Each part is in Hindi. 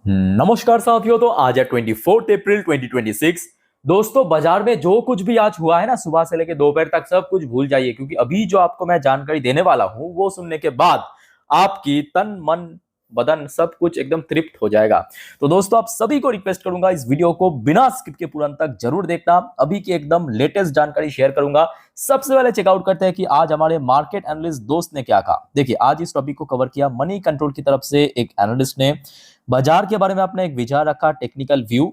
नमस्कार साथियों। तो आज है 24 अप्रैल 2026। दोस्तों, बाजार में जो कुछ भी आज हुआ है ना, सुबह से लेकर दोपहर तक सब कुछ भूल जाइए, क्योंकि अभी जो आपको मैं जानकारी देने वाला हूं वो सुनने के बाद आपकी तन मन बदन सब कुछ एकदम तृप्त हो जाएगा। तो दोस्तों, आप सभी को रिक्वेस्ट करूंगा इस वीडियो को बिना स्किप के पूरा अंत तक जरूर देखना। अभी की एकदम लेटेस्ट जानकारी शेयर करूंगा। सबसे पहले चेकआउट करते हैं कि आज हमारे मार्केट एनालिस्ट दोस्त ने क्या कहा। देखिए, आज इस टॉपिक को कवर किया मनी कंट्रोल की तरफ से एक एनालिस्ट ने। बाजार के बारे में अपना एक विचार रखा, टेक्निकल व्यू।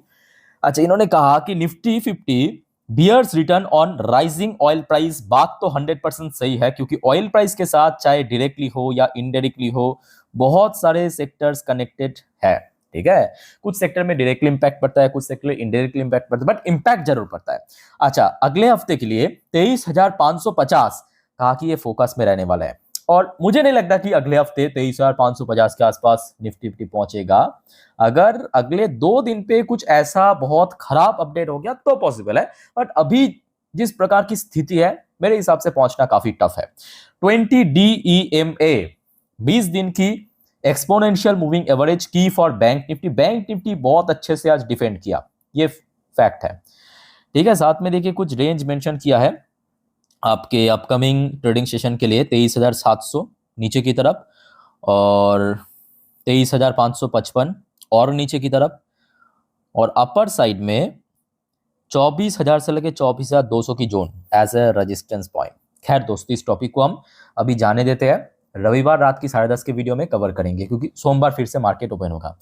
अच्छा, इन्होंने कहा कि Nifty 50 bears return on rising oil price. बात तो 100% सही है, क्योंकि ऑयल प्राइस के साथ चाहे डायरेक्टली हो या इनडायरेक्टली हो, बहुत सारे सेक्टर्स कनेक्टेड है। ठीक है, कुछ सेक्टर में डायरेक्टली इंपैक्ट पड़ता है, कुछ सेक्टर में इनडायरेक्टली इंपैक्ट पड़ता है, बट इंपैक्ट जरूर पड़ता है। अच्छा, अगले हफ्ते के लिए 23,550 कहा कि ये फोकस में रहने वाला है, और मुझे नहीं लगता कि अगले हफ्ते 23,550 के आसपास निफ्टी फिफ्टी पहुंचेगा। अगर अगले 2 दिन पे कुछ ऐसा बहुत खराब अपडेट हो गया तो पॉसिबल है, बट अभी जिस प्रकार की स्थिति है, मेरे हिसाब से पहुंचना काफी टफ है। 20 DEMA 20 दिन की एक्सपोनेंशियल मूविंग एवरेज की for bank Nifty. Bank Nifty बहुत अच्छे से आज डिफेंड किया, ये फैक्ट है। ठीक है, साथ में देखिए कुछ रेंज मेंशन किया है आपके अपकमिंग ट्रेडिंग सेशन के लिए। 23,700 नीचे की तरफ, और 23,555 और नीचे की तरफ, और अपर साइड में 24,000 से लेकर 24,200 की zone as a resistance point. खैर दोस्तों, इस टॉपिक को हम अभी जाने देते हैं, रविवार रात की 10:30 के वीडियो में कवर करेंगे, क्योंकि सोमवार फिर से मार्केट ओपन होगा।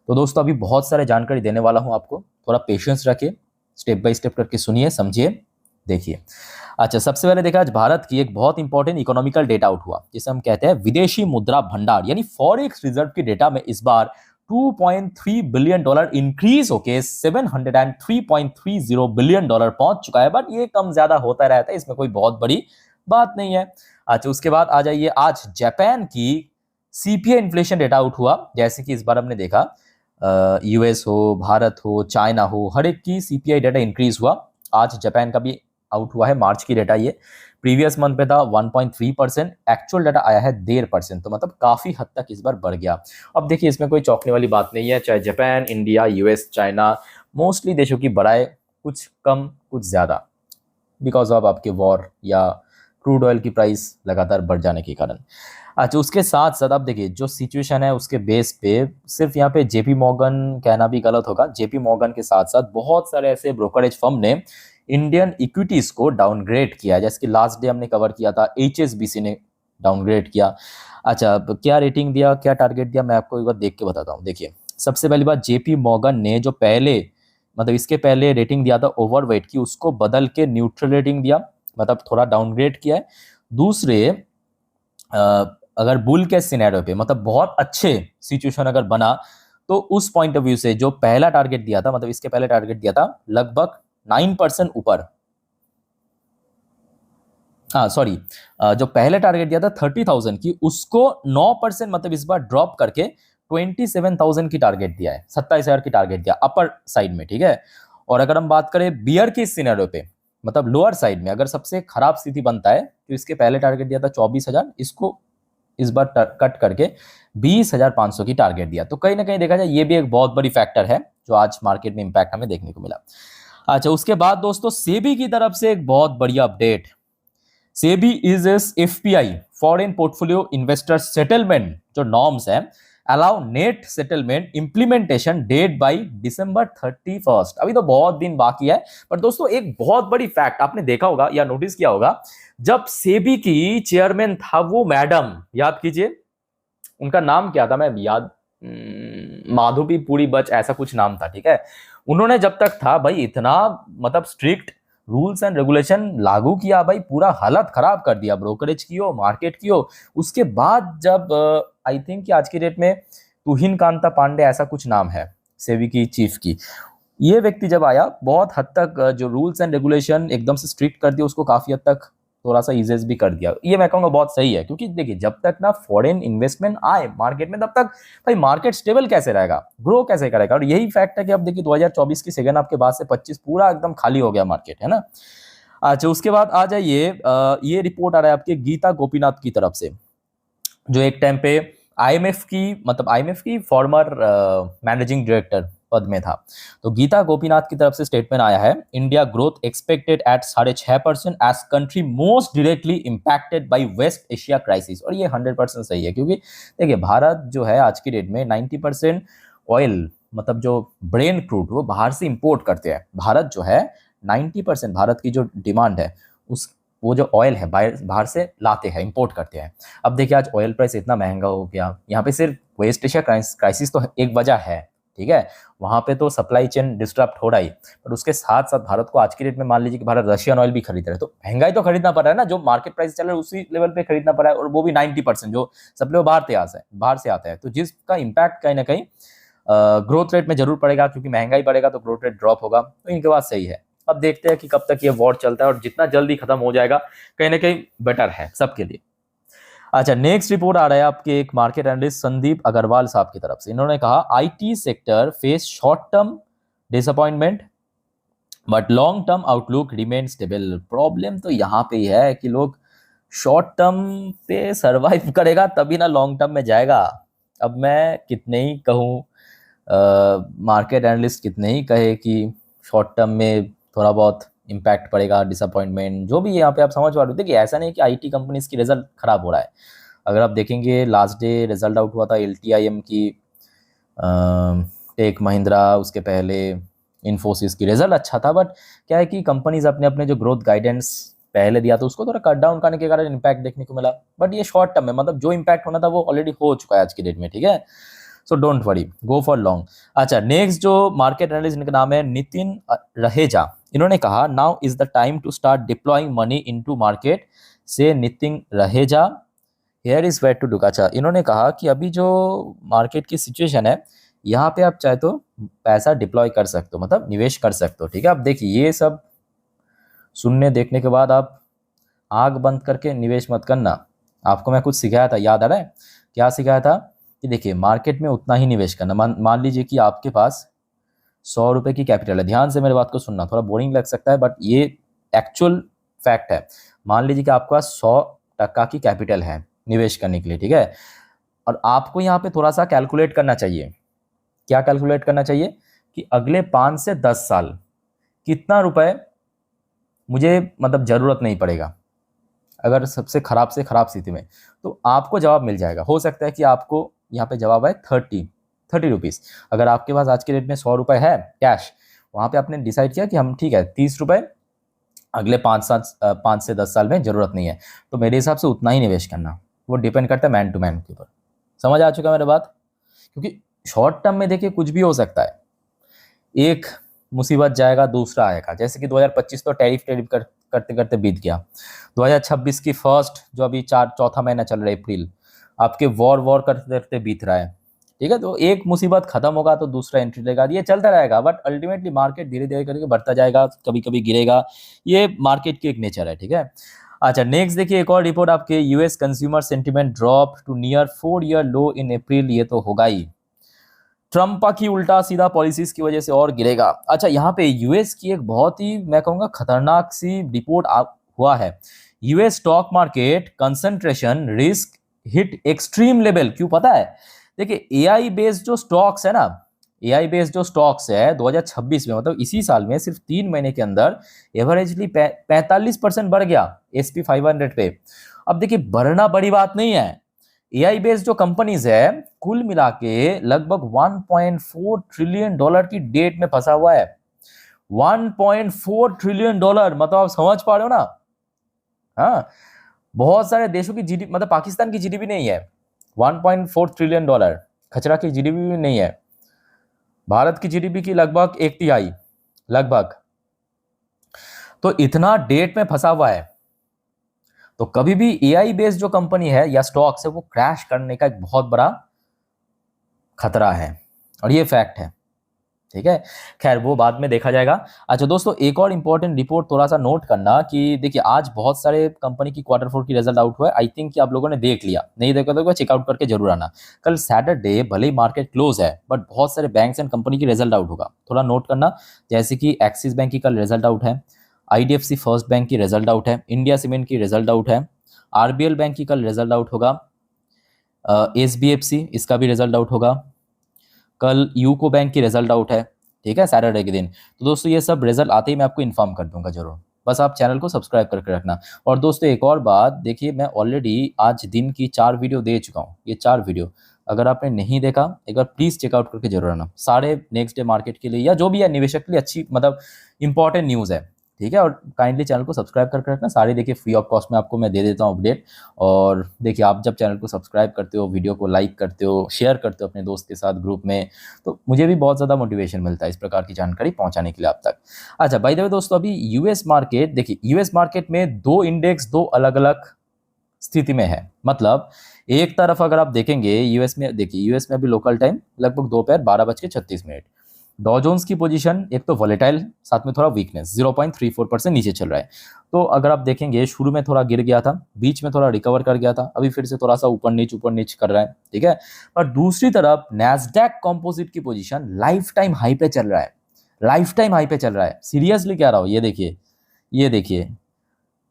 तो दोस्तों, अभी बहुत सारे जानकारी देने वाला हूं आपको, थोड़ा पेशेंस रखिए, स्टेप बाय स्टेप करके सुनिए, समझिए, देखिए। अच्छा, सबसे पहले देखा, आज भारत की एक बहुत इंपॉर्टेंट इकोनॉमिकल डेटा आउट हुआ, जिसे हम कहते हैं विदेशी मुद्रा भंडार, यानी फॉरेक्स रिजर्व की डेटा में इस बार $2.3 बिलियन इंक्रीज होके $703.30 बिलियन पहुंच चुका है। बट ये कम ज्यादा होता रहता है, इसमें कोई बहुत बड़ी बात नहीं है। अच्छा, उसके बाद आ जाइए, आज जापान की सीपीआई इन्फ्लेशन डेटा आउट हुआ। जैसे कि इस बार हमने देखा, यूएस हो, भारत हो, चाइना हो, हर एक की सीपीआई डेटा इंक्रीज हुआ। आज जापान का भी आउट हुआ है, मार्च की डेटा। ये प्रीवियस मंथ पे था 1.3%, एक्चुअल डाटा आया है 1.5%, तो मतलब काफी हद तक इस बार बढ़ गया। अब देखिए, इसमें कोई चौंकने वाली बात नहीं है, चाहे Japan, India, US, China, mostly देशों की बढ़ाए कुछ कम कुछ ज्यादा, बिकॉज ऑफ आपके वॉर या क्रूड ऑयल की प्राइस लगातार बढ़ जाने के कारण। अच्छा, उसके साथ साथ आप देखिए, जो सिचुएशन है उसके बेस पे सिर्फ यहाँ पे जेपी मॉर्गन कहना भी गलत होगा। जेपी मॉर्गन के साथ साथ बहुत सारे ऐसे ब्रोकरेज फर्म ने इंडियन इक्विटीज को डाउनग्रेड किया, जैसे कि लास्ट डे हमने कवर किया था, एचएसबीसी ने डाउनग्रेड किया। अच्छा, क्या रेटिंग दिया, क्या टारगेट दिया, मैं आपको एक बार देख के बताता हूँ। देखिए, सबसे पहली बात, जेपी मॉर्गन ने जो पहले मतलब इसके पहले रेटिंग दिया था ओवरवेट की, उसको बदल के न्यूट्रल रेटिंग दिया, मतलब थोड़ा डाउनग्रेड किया है। दूसरे, अगर बुल के सिनेरियो पे मतलब बहुत अच्छे सिचुएशन अगर बना, तो उस पॉइंट ऑफ व्यू से जो पहला टारगेट दिया था, मतलब इसके पहले टारगेट दिया था लगभग 9% ऊपर, हाँ सॉरी, जो पहले टारगेट दिया था 30,000 की, उसको 9% मतलब इस बार ड्रॉप करके 27,000 की टारगेट दिया है, 27,000 की टारगेट दिया अपर साइड में। ठीक है, और अगर हम बात करें बियर की सिनेरियो पे, मतलब लोअर साइड में अगर सबसे खराब स्थिति बनता है, तो इसके पहले टारगेट दिया था 24,000, इसको इस बार कट करके 20,500 की टारगेट दिया। तो कहीं ना कहीं देखा जाए, ये भी एक बहुत बड़ी फैक्टर है जो आज मार्केट में इंपैक्ट हमें देखने को मिला। अच्छा, उसके बाद दोस्तों, सेबी की तरफ से एक बहुत बढ़िया update. SEBI eases FPI, foreign portfolio investor settlement, जो नॉर्म्स है, allow net settlement implementation date by December 31। अभी तो बहुत दिन बाकी है, पर दोस्तों एक बहुत बड़ी फैक्ट आपने देखा होगा या नोटिस किया होगा, जब सेबी की चेयरमैन था वो मैडम, याद कीजिए उनका नाम क्या था, मैं याद, माधुरी पूरी बच ऐसा कुछ नाम था। ठीक है, उन्होंने जब तक था भाई, इतना मतलब स्ट्रिक्ट रूल्स एंड रेगुलेशन लागू किया भाई, पूरा हालत खराब कर दिया, ब्रोकरेज की हो, मार्केट की हो। उसके बाद जब आई थिंक कि आज की डेट में तुहिन कांता पांडे ऐसा कुछ नाम है सेबी की चीफ की, ये व्यक्ति जब आया, बहुत हद तक जो रूल्स एंड रेगुलेशन एकदम से स्ट्रिक्ट कर दिया, उसको काफी हद तक थोड़ा सा ईजेस भी कर दिया। ये मैं कहूँगा बहुत सही है, क्योंकि देखिए, जब तक ना फॉरेन इन्वेस्टमेंट आए मार्केट में, तब तक भाई मार्केट स्टेबल कैसे रहेगा, ग्रो कैसे करेगा। और यही फैक्ट है कि अब देखिए 2024 की सेकेंड हाफ के बाद से 25 पूरा एकदम खाली हो गया मार्केट, है ना। अच्छा, उसके बाद आ जाइए, ये रिपोर्ट आ रहा है आपके गीता गोपीनाथ की तरफ से, जो एक टाइम पे आईएमएफ की, मतलब आईएमएफ की फॉर्मर मैनेजिंग डायरेक्टर पद में था। तो गीता गोपीनाथ की तरफ से स्टेटमेंट आया है, India growth expected at 6.5% as country most directly impacted by West Asia crisis. और ये 100% सही है, क्योंकि देखिए भारत जो है आज की डेट में 90% ऑयल, मतलब जो ब्रेन क्रूड, वो बाहर से इंपोर्ट करते हैं। भारत जो है 90% भारत की जो डिमांड है उस, वो जो ऑयल है बाहर से लाते हैं, इंपोर्ट करते हैं। अब देखिए आज ऑयल प्राइस इतना महंगा हो गया, यहाँ पे सिर्फ वेस्ट एशिया क्राइसिस तो एक वजह है, ठीक है, वहां पे तो सप्लाई चेन डिस्टर्ब हो रहा ही, पर उसके साथ साथ भारत को आज की डेट में मान लीजिए कि भारत रशियन ऑयल भी खरीद रहा है, तो महंगाई तो खरीदना पड़ रहा है ना, जो मार्केट प्राइस चल रहा है उसी लेवल पे खरीदना पड़ रहा है, और वो भी 90% जो सप्लाई बाहर से आता है, तो जिसका इम्पैक्ट कहीं ना कहीं ग्रोथ रेट में जरूर पड़ेगा, क्योंकि महंगाई बढ़ेगा तो ग्रोथ रेट ड्रॉप होगा। तो इनके बात सही है। अब देखते हैं कि कब तक ये वॉर चलता है, और जितना जल्दी खत्म हो जाएगा कहीं ना कहीं बेटर है सबके लिए। अच्छा, नेक्स्ट रिपोर्ट आ रहा है आपके एक मार्केट एनालिस्ट संदीप अग्रवाल साहब की तरफ से। इन्होंने कहा IT sector face short term disappointment but long term outlook remain stable. Problem तो यहाँ पे ही है कि लोग शॉर्ट टर्म पे सरवाइव करेगा तभी ना लॉन्ग टर्म में जाएगा। अब मैं कितने ही कहूँ, मार्केट एनालिस्ट कितने ही कहे कि शॉर्ट टर्म में थोड़ा बहुत इम्पैक्ट पड़ेगा, डिसअपॉइंटमेंट, जो भी यहाँ पे आप समझ पा रहे हो। देखिए ऐसा नहीं कि आईटी कंपनीज की रिजल्ट खराब हो रहा है। अगर आप देखेंगे लास्ट डे रिजल्ट आउट हुआ था एलटीआईएम की, टेक महिंद्रा, उसके पहले इन्फोसिस की रिजल्ट अच्छा था, बट क्या है कि कंपनीज अपने अपने जो ग्रोथ गाइडेंस पहले दिया था उसको थोड़ा कट डाउन करने के कारण इम्पैक्ट देखने को मिला। बट ये शॉर्ट टर्म में, मतलब जो इम्पैक्ट होना था वो ऑलरेडी हो चुका है आज की डेट में, ठीक है, so don't worry, go for long. अच्छा, नेक्स्ट जो मार्केट एनालिस्ट, इनका नाम है नितिन रहेजा। इन्होंने कहा now is the time to start deploying money into market से Nitin Raheja, here is where to do. अच्छा, इन्होंने कहा कि अभी जो मार्केट की सिचुएशन है यहाँ पे आप चाहे तो पैसा डिप्लॉय कर सकते हो, मतलब निवेश कर सकते हो, ठीक है। अब देखिए ये सब सुनने देखने के बाद आप आंख बंद करके निवेश मत करना। आपको मैं कुछ सिखाया था, याद आ रहा है क्या सिखाया था? कि देखिए मार्केट में उतना ही निवेश करना। मान लीजिए कि आपके पास 100 रुपए की कैपिटल है। ध्यान से मेरे बात को सुनना, थोड़ा बोरिंग लग सकता है बट ये एक्चुअल फैक्ट है। मान लीजिए कि आपके पास 100% की कैपिटल है निवेश करने के लिए, ठीक है, और आपको यहाँ पे थोड़ा सा कैलकुलेट करना चाहिए। क्या कैलकुलेट करना चाहिए? कि अगले 5 से 10 साल कितना रुपए मुझे मतलब जरूरत नहीं पड़ेगा, अगर सबसे खराब से खराब स्थिति में, तो आपको जवाब मिल जाएगा। हो सकता है कि आपको यहाँ पे जवाब आए 30 रुपीज़। अगर आपके पास आज के डेट में 100 रुपए है कैश, वहाँ पे आपने डिसाइड किया कि हम ठीक है 30 रुपए अगले 5 से 10 साल में जरूरत नहीं है, तो मेरे हिसाब से उतना ही निवेश करना। वो डिपेंड करता है मैन टू मैन के ऊपर। समझ आ चुका मेरी बात? क्योंकि शॉर्ट टर्म में देखिए कुछ भी हो सकता है, एक मुसीबत जाएगा दूसरा आएगा। जैसे कि 2025 तो टैरिफ करते करते बीत गया। 2026 की फर्स्ट जो अभी चौथा महीना चल रहा है अप्रैल, आपके वॉर करते करते बीत रहा है, ठीक है। तो एक मुसीबत खत्म होगा तो दूसरा एंट्री लेगा, ये चलता रहेगा, बट अल्टीमेटली मार्केट धीरे धीरे करके बढ़ता जाएगा, कभी कभी गिरेगा, ये मार्केट की एक नेचर है, ठीक है। अच्छा, नेक्स्ट देखिए एक और रिपोर्ट आपके, US consumer sentiment drop to near 4-year low in April. ये तो होगा ही, ट्रम्प की उल्टा सीधा पॉलिसीज की वजह से और गिरेगा। अच्छा, यहाँ पे यूएस की एक बहुत ही मैं कहूँगा खतरनाक सी रिपोर्ट हुआ है। US stock market concentration risk hit extreme level. क्यों पता है? देखिए एआई बेस्ड जो स्टॉक्स है ना, एआई बेस्ड जो स्टॉक्स है 2026 में, मतलब इसी साल में सिर्फ 3 महीने के अंदर एवरेजली 45% बढ़ गया SP 500 पे। अब देखिए बढ़ना बड़ी बात नहीं है, एआई बेस्ड जो कंपनीज है कुल मिला के लगभग 1.4 ट्रिलियन डॉलर की डेट में फंसा हुआ है। 1.4 ट्रिलियन डॉलर, मतलब आप समझ पा रहे हो ना? हाँ, बहुत सारे देशों की जीडीपी, मतलब पाकिस्तान की जीडीपी नहीं है 1.4 ट्रिलियन डॉलर, खचरा की जीडीपी भी नहीं है। भारत की जीडीपी की लगभग 1/3 लगभग, तो इतना डेट में फंसा हुआ है। तो कभी भी एआई बेस्ड जो कंपनी है या स्टॉक्स है वो क्रैश करने का एक बहुत बड़ा खतरा है, और ये फैक्ट है, ठीक है। खैर वो बाद में देखा जाएगा। अच्छा दोस्तों, एक और इंपॉर्टेंट रिपोर्ट थोड़ा सा नोट करना कि देखिए आज बहुत सारे कंपनी की Q4 की रिजल्ट आउट हुआ है। आई थिंक कि आप लोगों ने देख लिया, नहीं देखा तो चेकआउट करके जरूर आना। कल सैटरडे भले ही मार्केट क्लोज है बट बहुत सारे बैंक्स एंड कंपनी की रिजल्ट आउट होगा, थोड़ा नोट करना। जैसे कि एक्सिस बैंक की कल रिजल्ट आउट है, IDFC फर्स्ट बैंक की रिजल्ट आउट है, इंडिया सीमेंट की रिजल्ट आउट है, RBL बैंक की कल रिजल्ट आउट होगा, SBFC इसका भी रिजल्ट आउट होगा, कल यूको बैंक की रिजल्ट आउट है, ठीक है, सैटरडे के दिन। तो दोस्तों ये सब रिजल्ट आते ही मैं आपको इन्फॉर्म कर दूंगा जरूर, बस आप चैनल को सब्सक्राइब करके रखना। और दोस्तों एक और बात देखिए, मैं ऑलरेडी आज दिन की 4 वीडियो दे चुका हूँ, ये 4 वीडियो अगर आपने नहीं देखा एक बार प्लीज़ चेकआउट करके जरूर आना, सारे नेक्स्ट डे मार्केट के लिए या जो भी है निवेशक के लिए अच्छी मतलब इंपॉर्टेंट न्यूज़ है, ठीक है। और काइंडली चैनल को सब्सक्राइब करके रखना, सारे देखिए फ्री ऑफ कॉस्ट में आपको मैं दे देता हूँ अपडेट। और देखिए आप जब चैनल को सब्सक्राइब करते हो, वीडियो को लाइक करते हो, शेयर करते हो अपने दोस्त के साथ ग्रुप में, तो मुझे भी बहुत ज़्यादा मोटिवेशन मिलता है इस प्रकार की जानकारी पहुंचाने के लिए आप तक। अच्छा बाय द वे दोस्तों, अभी यूएस मार्केट देखिए, यूएस मार्केट में दो इंडेक्स दो अलग अलग स्थिति में है। मतलब एक तरफ अगर आप देखेंगे यूएस में, देखिए यूएस में अभी लोकल टाइम लगभग दोपहर 12:36 डॉ जोन्स की पोजीशन एक तो वॉलेटाइल, साथ में थोड़ा वीकनेस 0.34% नीचे चल रहा है। तो अगर आप देखेंगे शुरू में थोड़ा गिर गया था, बीच में थोड़ा रिकवर कर गया था, अभी फिर से थोड़ा सा ऊपर नीच कर रहा है, ठीक है। और दूसरी तरफ Nasdaq composite key position life time high पे चल रहा है, लाइफ टाइम हाई पे चल रहा है, सीरियसली कह रहा हूँ। ये देखिए, ये देखिए,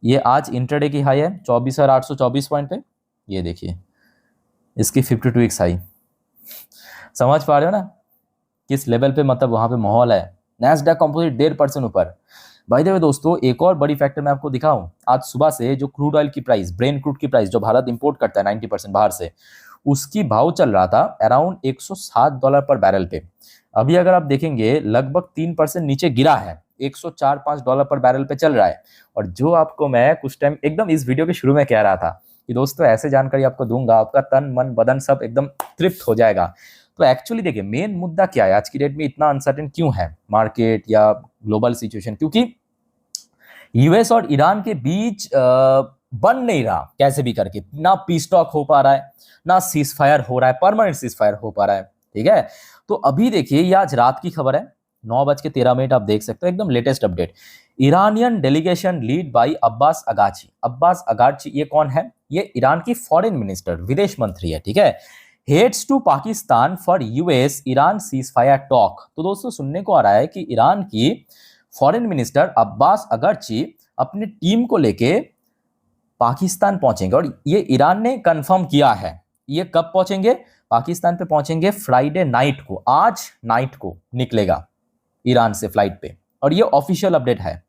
ये आज इंटरडे की हाई है 24,824 पॉइंट पे, ये देखिए इसकी 52 वीक्स हाई, समझ पा रहे हो ना किस लेवल पे मतलब वहां पे माहौल है। नैस्डैक कंपोजिट 1.5% ऊपर। बाय द वे दोस्तों एक और बड़ी फैक्टर मैं आपको दिखाऊं, आज सुबह से जो क्रूड ऑयल की प्राइस, ब्रेन क्रूड की प्राइस जो भारत इंपोर्ट करता है 90% बाहर से, उसकी भाव चल रहा था अराउंड $107 पर बैरल पे। अभी अगर आप देखेंगे लगभग 3% नीचे गिरा है, $104-5 पर बैरल पे चल रहा है। और जो आपको मैं कुछ टाइम एकदम इस वीडियो के शुरू में कह रहा था कि दोस्तों ऐसे जानकारी आपको दूंगा, आपका तन मन बदन सब एकदम तृप्त हो जाएगा। तो एक्चुअली देखिए मेन मुद्दा क्या है, आज की डेट में इतना अनसर्टेन क्यों है मार्केट या ग्लोबल सिचुएशन, क्योंकि यूएस और ईरान के बीच बन नहीं रहा कैसे भी करके, ना पीस टॉक हो पा रहा है, ना सीज फायर हो रहा है, परमानेंट सीज फायर हो पा रहा है, ठीक है। तो अभी देखिए ये आज रात की खबर है 9:13 आप देख सकते हो, एकदम latest update. Iranian delegation lead by Abbas Araghchi. Abbas Araghchi ये कौन है? ये ईरान की फॉरेन मिनिस्टर, विदेश मंत्री है, ठीक है। Heads to Pakistan for US Iran ceasefire talk. तो दोस्तों सुनने को आ रहा है कि ईरान की फॉरेन मिनिस्टर अब्बास अगरची अपनी टीम को लेके पाकिस्तान पहुंचेंगे, और ये ईरान ने कंफर्म किया है। ये कब पहुंचेंगे? पाकिस्तान पे पहुंचेंगे फ्राइडे नाइट को, आज नाइट को निकलेगा ईरान से फ्लाइट पे, और ये ऑफिशियल अपडेट है,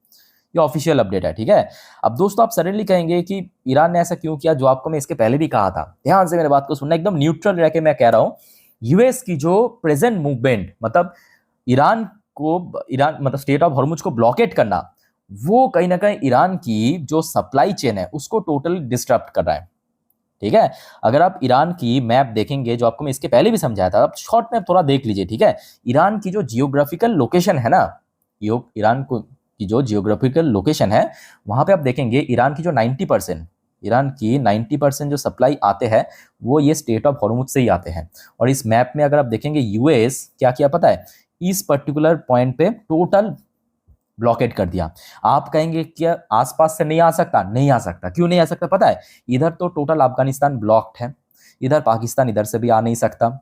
ये ऑफिशियल अपडेट है, ठीक है। अब दोस्तों आप सडनली कहेंगे कि ईरान ने ऐसा क्यों किया, जो आपको मैं इसके पहले भी कहा था। ध्यान से मेरे बात को सुनना, एकदम न्यूट्रल रह के मैं कह रहा हूं। यूएस की जो प्रेजेंट मूवमेंट, मतलब ईरान मतलब स्टेट ऑफ हॉर्मुज को ब्लॉकेट करना, वो कहीं ना कहीं ईरान की जो सप्लाई चेन है उसको टोटली डिस्टर्ब कर रहा है, ठीक है। अगर आप ईरान की मैप देखेंगे, जो आपको मैं इसके पहले भी समझाया था, आप शॉर्ट मैप थोड़ा देख लीजिए, ठीक है। ईरान की जो जियोग्राफिकल लोकेशन है ना, ईरान को की जो जियोग्राफिकल लोकेशन है, वहां पे आप देखेंगे ईरान की जो 90% जो सप्लाई आते हैं वो ये स्टेट ऑफ हॉर्मुज से ही आते हैं। और इस मैप में अगर आप देखेंगे यूएस क्या किया पता है, इस पर्टिकुलर पॉइंट पे टोटल ब्लॉकेट कर दिया। आप कहेंगे क्या आसपास से नहीं आ सकता? नहीं आ सकता। क्यों नहीं आ सकता पता है? इधर तो टोटल अफगानिस्तान ब्लॉक्ड है, इधर पाकिस्तान इधर से भी आ नहीं सकता।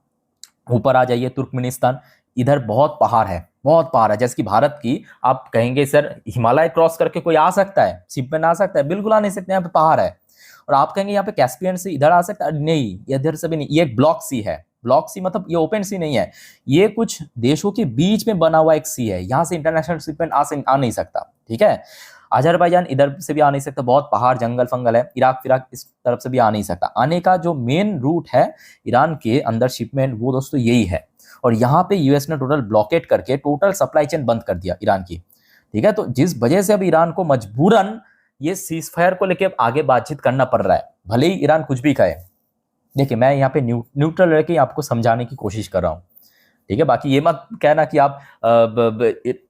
ऊपर आ जाइए तुर्कमेनिस्तान, इधर बहुत पहाड़ है, बहुत पहाड़ है। जैसे कि भारत की आप कहेंगे सर हिमालय क्रॉस करके कोई आ सकता है, शिप में आ सकता है? बिल्कुल आ नहीं सकते, यहाँ पे पहाड़ है। और आप कहेंगे यहाँ पे कैस्पियन सी इधर आ सकता है? नहीं, इधर से भी नहीं। ये ब्लॉक सी है, ब्लॉक सी मतलब ये ओपन सी नहीं है, ये कुछ देशों के बीच में बना हुआ एक सी है। यहाँ से इंटरनेशनल शिपमेंट आ नहीं सकता, ठीक है। अजरबैजान इधर से भी आ नहीं सकता, बहुत पहाड़ जंगल फंगल है। इराक फिराक इस तरफ से भी आ नहीं सकता। आने का जो मेन रूट है ईरान के अंदर शिपमेंट, वो दोस्तों यही है। और यहाँ पे यूएस ने टोटल ब्लॉकेट करके टोटल सप्लाई चेन बंद कर दिया ईरान की, ठीक है। तो जिस वजह से अब ईरान को मजबूरन ये सीज फायर को लेकर आगे बातचीत करना पड़ रहा है, भले ही ईरान कुछ भी कहे। देखिए मैं यहाँ पे न्यूट्रल रह के आपको समझाने की कोशिश कर रहा हूँ, ठीक है। बाकी ये मत कहना कि आप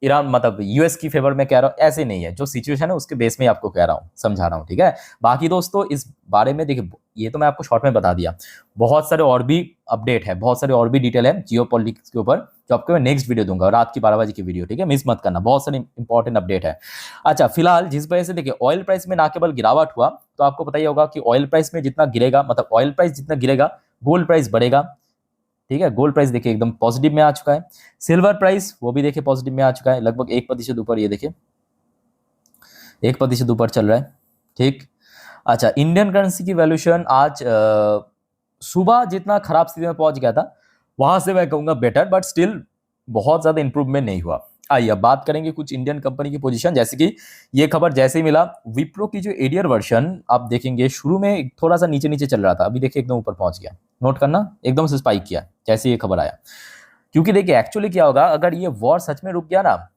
ईरान मतलब यूएस की फेवर में कह रहा हूँ, ऐसे नहीं है। जो सिचुएशन है उसके बेस में आपको कह रहा हूँ, समझा रहा हूँ, ठीक है। बाकी दोस्तों इस बारे में देखिए, ये तो मैं आपको शॉर्ट में बता दिया, बहुत सारे और भी अपडेट है, बहुत सारे और भी डिटेल है जियो पॉलिटिक्स के ऊपर, जो आपको मैं नेक्स्ट वीडियो दूंगा, रात की 12 बजे की वीडियो, ठीक है। मिस मत करना, बहुत सारे इंपॉर्टेंट अपडेट है। अच्छा फिलहाल जिस वजह से देखिए ऑयल प्राइस में ना केवल गिरावट हुआ, तो आपको पता ही होगा कि ऑयल प्राइस में जितना गिरेगा, मतलब ऑयल प्राइस जितना गिरेगा गोल्ड प्राइस बढ़ेगा, ठीक है। गोल्ड प्राइस देखिए एकदम पॉजिटिव में आ चुका है। सिल्वर प्राइस वो भी देखिए पॉजिटिव में आ चुका है, लगभग 1% ऊपर, ये देखिए 1% ऊपर चल रहा है, ठीक। अच्छा इंडियन करेंसी की वैल्यूएशन आज सुबह जितना खराब स्थिति में पहुंच गया था वहां से मैं कहूंगा बेटर, बट स्टिल बहुत ज्यादा इंप्रूवमेंट नहीं हुआ। आइए अब बात करेंगे कुछ इंडियन कंपनी की पोजीशन। जैसे कि ये खबर जैसे ही मिला, विप्रो की जो एडियर वर्जन आप देखेंगे शुरू में थोड़ा सा नीचे नीचे चल रहा था, अभी देखिए एकदम ऊपर पहुंच गया। नोट करना, एकदम से स्पाइक किया जैसे ये खबर आया। क्योंकि देखिए एक्चुअली क्या होगा, अगर ये वॉर सच में रुक गया ना,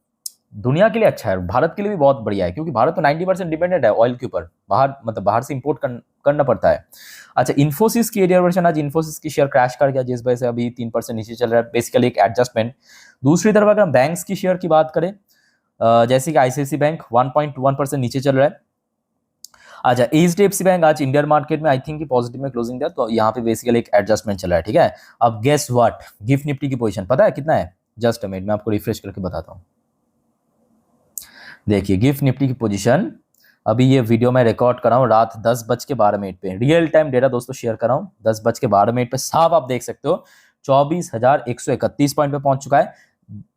दुनिया के लिए अच्छा है, भारत के लिए भी बहुत बढ़िया है, क्योंकि भारत तो 90% डिपेंडेंट है ऑयल के ऊपर, बाहर से इंपोर्ट करना पड़ता है। अच्छा, इन्फोसिस की एरियर वर्जन, आज इन्फोसिस की शेयर क्रैश कर गया, जिस वजह से अभी 3% नीचे चल रहा है, बेसिकली एक एडजस्टमेंट। दूसरी तरफ अगर हम बैंक्स की शेयर की बात करें, जैसे कि आईसीआईसी बैंक 1.1% नीचे चल रहा है। अच्छा, एचडीएफसी बैंक आज इंडियन मार्केट में आई थिंक पॉजिटिव में क्लोजिंग दिया, तो यहाँ पे बेसिकली एक एडजस्टमेंट चल रहा है, ठीक है। अब गेस व्हाट, गिफ्ट निफ्टी की पोजीशन पता है कितना है? जस्ट अ मिनट, मैं आपको रिफ्रेश करके बताता हूँ। देखिए गिफ्ट निफ्टी की पोजीशन, अभी ये वीडियो मैं रिकॉर्ड कर रहा हूँ रात 10:12 पे, रियल टाइम डेटा दोस्तों शेयर कर रहा हूँ। 10:12 पे साफ आप देख सकते हो 24,131 पॉइंट पे पहुंच चुका है,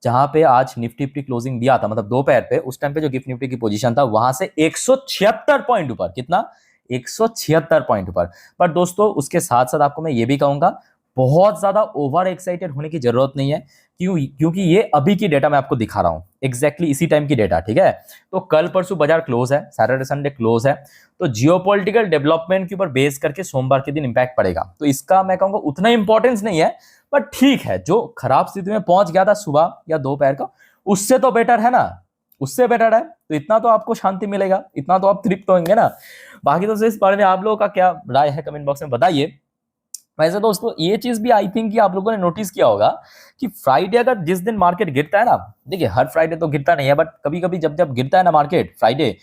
जहां पे आज निफ्टी क्लोजिंग दिया था, मतलब दोपहर पे, उस टाइम पे जो गिफ्ट निफ्टी की पोजीशन था वहां से 176 पॉइंट ऊपर। कितना? 176 पॉइंट ऊपर। पर दोस्तों उसके साथ साथ आपको मैं ये भी कहूंगा, बहुत ज्यादा ओवर एक्साइटेड होने की जरूरत नहीं है। क्योंकि ये अभी की डेटा मैं आपको दिखा रहा हूं, एग्जैक्टली इसी टाइम की डेटा, ठीक है। तो कल परसों बाजार क्लोज है, सैटरडे संडे क्लोज है, तो जियोपॉलिटिकल डेवलपमेंट के ऊपर बेस करके सोमवार के दिन इंपैक्ट पड़ेगा, तो इसका मैं कहूंगा उतना इंपॉर्टेंस नहीं है। बट ठीक है, जो खराब स्थिति में पहुंच गया था सुबह या दोपहर का, उससे तो बेटर है ना, उससे बेटर है, तो इतना तो आपको शांति मिलेगा, इतना तो आप तृप्त होंगे ना। बाकी तो इस बारे में आप लोगों का क्या राय है कमेंट बॉक्स में बताइए। वैसे दोस्तों ये चीज भी आई थिंक कि आप लोगों ने नोटिस किया होगा कि फ्राइडे अगर जिस दिन मार्केट गिरता है ना, देखिए हर फ्राइडे तो गिरता नहीं है, बट कभी कभी जब जब गिरता है ना मार्केट, फ्राइडे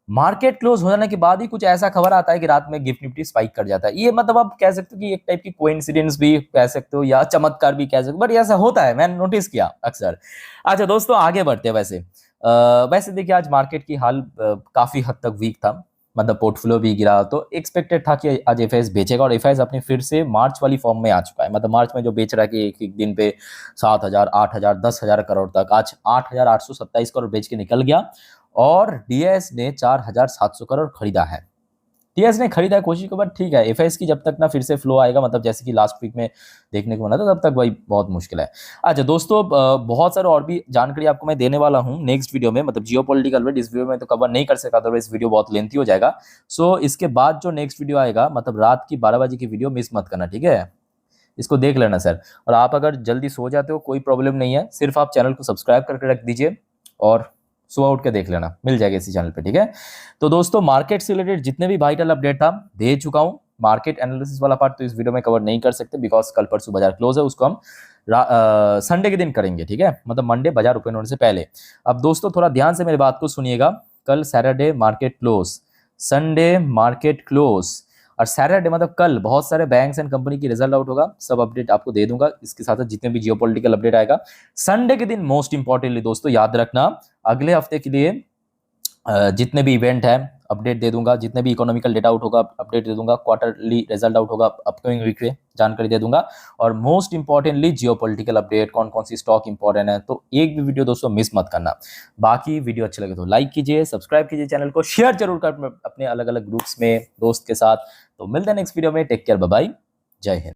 मार्केट क्लोज हो जाने के बाद ही कुछ ऐसा खबर आता है कि रात में गिफ्ट निफ्टी स्पाइक कर जाता है। ये मतलब आप कह सकते हो कि एक टाइप की कोइंसिडेंस भी कह सकते हो या चमत्कार भी कह सकते हो, बट ऐसा होता है, मैंने नोटिस किया अक्सर। अच्छा दोस्तों आगे बढ़ते हैं। वैसे देखिए आज मार्केट की हाल काफी हद तक वीक था, मतलब पोर्टफोलियो भी गिरा, तो एक्सपेक्टेड था कि आज एफआईएस बेचेगा, और एफआईएस अपने फिर से मार्च वाली फॉर्म में आ चुका है। मतलब मार्च में जो बेच रहा है कि एक एक दिन पे 7,000, 8,000, 10,000 करोड़ तक, आज 8,827 करोड़ बेच के निकल गया, और डीएस ने 4,700 करोड़ खरीदा है। टीएस ने खरीदा है कोशिश को, बट ठीक है, एफआईएस की जब तक ना फिर से फ्लो आएगा, मतलब जैसे कि लास्ट वीक में देखने को मिला था, तब तक भाई बहुत मुश्किल है। अच्छा दोस्तों बहुत सारे और भी जानकारी आपको मैं देने वाला हूँ नेक्स्ट वीडियो में, मतलब जियोपॉलिटिकल रेट इस वीडियो में तो कवर नहीं कर सका, अदरवाइज वीडियो बहुत लेंथी हो जाएगा। सो इसके बाद जो नेक्स्ट वीडियो आएगा, मतलब रात की 12 बजे की वीडियो मिस मत करना, ठीक है। इसको देख लेना सर। और आप अगर जल्दी सो जाते हो कोई प्रॉब्लम नहीं है, सिर्फ आप चैनल को सब्सक्राइब करके रख दीजिए और सुबह उठ के देख लेना, मिल जाएगा इसी चैनल पे, ठीक है। तो दोस्तों मार्केट से रिलेटेड जितने भी वाइटल अपडेट था दे चुका हूं। मार्केट एनालिसिस वाला पार्ट तो इस वीडियो में कवर नहीं कर सकते, बिकॉज कल परसों बाजार क्लोज है, उसको हम संडे के दिन करेंगे, ठीक है, मतलब मंडे बाजार ओपन होने से पहले। अब दोस्तों थोड़ा ध्यान से मेरी बात को सुनिएगा, कल Saturday market close, Sunday market close, और सैटरडे मतलब कल बहुत सारे बैंक्स एंड कंपनी की रिजल्ट आउट होगा, सब अपडेट आपको दे दूंगा, इसके साथ जितने भी जियोपॉलिटिकल अपडेट आएगा। संडे के दिन मोस्ट इंपॉर्टेंटली दोस्तों याद रखना, अगले हफ्ते के लिए जितने भी इवेंट है अपडेट दे दूंगा, जितने भी इकोनॉमिकल डेटा आउट होगा अपडेट दे दूंगा, क्वार्टरली रिजल्ट आउट होगा अपकमिंग वीक में जानकारी दे दूंगा, और मोस्ट इंपॉर्टेंटली जियोपॉलिटिकल अपडेट, कौन कौन सी स्टॉक इंपॉर्टेंट है, तो एक भी वीडियो दोस्तों मिस मत करना। बाकी वीडियो अच्छे लगे तो लाइक कीजिए, सब्सक्राइब कीजिए चैनल को, शेयर जरूर कर अपने अलग अलग ग्रुप्स में दोस्त के साथ। तो मिलते हैं नेक्स्ट वीडियो में, टेक केयर, बाय बाय, जय हिंद।